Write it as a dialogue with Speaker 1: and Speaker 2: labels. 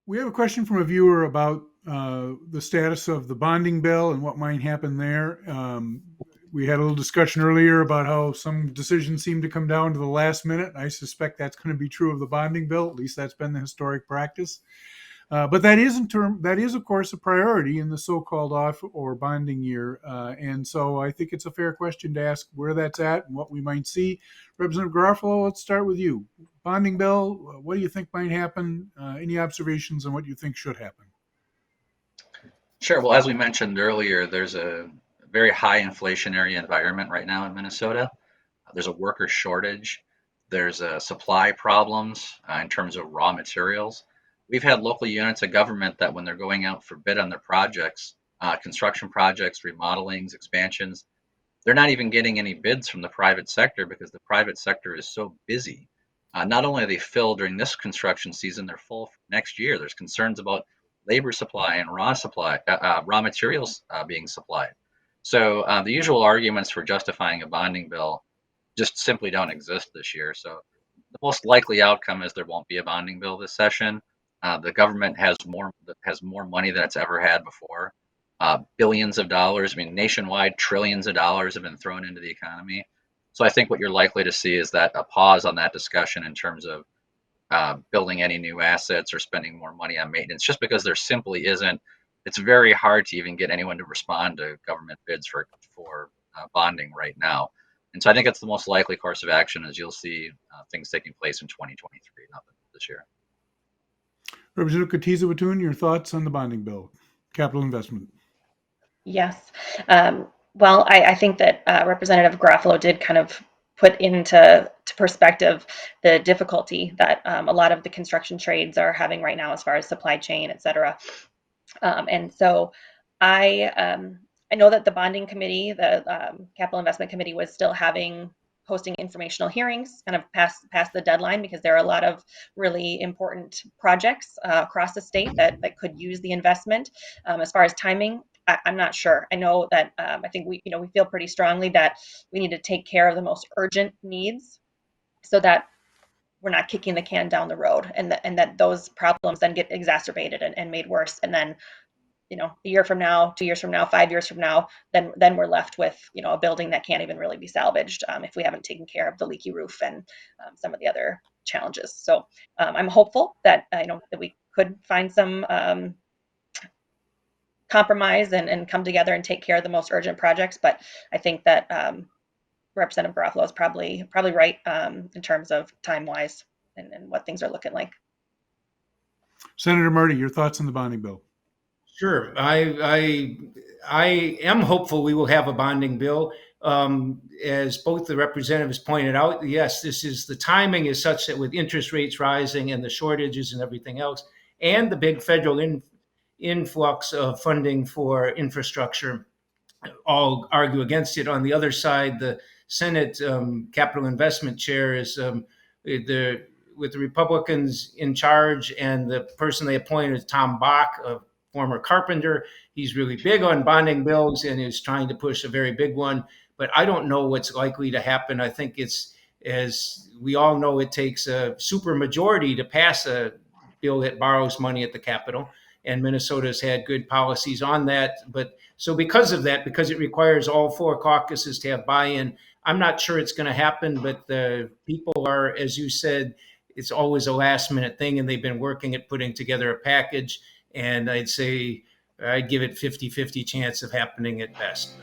Speaker 1: We have a question from a viewer about the status of the bonding bill and what might happen there. We had a little discussion earlier about how some decisions seem to come down to the last minute. I suspect that's going to be true of the bonding bill. At least that's been the historic practice. But that is of course a priority in the so-called off or bonding year, and so I think it's a fair question to ask where that's at and what we might see. Representative Garofalo, let's start with you. Bonding bill, what do you think might happen? Any observations on what you think should happen?
Speaker 2: Sure. Well, as we mentioned earlier, there's a very high inflationary environment right now in Minnesota. There's a worker shortage. There's supply problems in terms of raw materials. We've had local units of government that when they're going out for bid on their projects, construction projects, remodelings, expansions, they're not even getting any bids from the private sector because the private sector is so busy. Not only are they filled during this construction season, they're full for next year. There's concerns about labor supply and raw materials being supplied. So the usual arguments for justifying a bonding bill just simply don't exist this year. So the most likely outcome is there won't be a bonding bill this session. The government has more money than it's ever had before. Billions of dollars. I mean, nationwide, trillions of dollars have been thrown into the economy. So I think what you're likely to see is that a pause on that discussion in terms of building any new assets or spending more money on maintenance, just because there simply isn't. It's very hard to even get anyone to respond to government bids for bonding right now. And so I think it's the most likely course of action as you'll see things taking place in 2023, not this year.
Speaker 1: Representative Kotyza-Witthuhn, your thoughts on the bonding bill, capital investment?
Speaker 3: Yes. Well, I think that Representative Garofalo did kind of put into perspective the difficulty that a lot of the construction trades are having right now as far as supply chain, et cetera. And so I know that the bonding committee, the capital investment committee, was still hosting informational hearings kind of past the deadline because there are a lot of really important projects across the state that could use the investment. As far as timing, I'm not sure. I know that I think we feel pretty strongly that we need to take care of the most urgent needs so that we're not kicking the can down the road and that those problems then get exacerbated and made worse. And then, a year from now, 2 years from now, 5 years from now, then we're left with, a building that can't even really be salvaged if we haven't taken care of the leaky roof and some of the other challenges. So I'm hopeful that, that we could find some compromise and come together and take care of the most urgent projects. But I think that Representative Garofalo is probably right in terms of time wise and what things are looking like.
Speaker 1: Senator Marty, your thoughts on the bonding bill?
Speaker 4: Sure. I am hopeful we will have a bonding bill. As both the representatives pointed out, yes, the timing is such that with interest rates rising and the shortages and everything else, and the big federal influx of funding for infrastructure, all argue against it. On the other side, the Senate capital investment chair is with the Republicans in charge, and the person they appointed is Tom Bach, a former carpenter. He's really big on bonding bills and is trying to push a very big one. But I don't know what's likely to happen. I think as we all know, it takes a super majority to pass a bill that borrows money at the Capitol. And Minnesota's had good policies on that. But so because of that, because it requires all four caucuses to have buy-in, I'm not sure it's going to happen. But the people are, as you said, it's always a last minute thing, and they've been working at putting together a package. And I'd say I'd give it 50-50 chance of happening at best.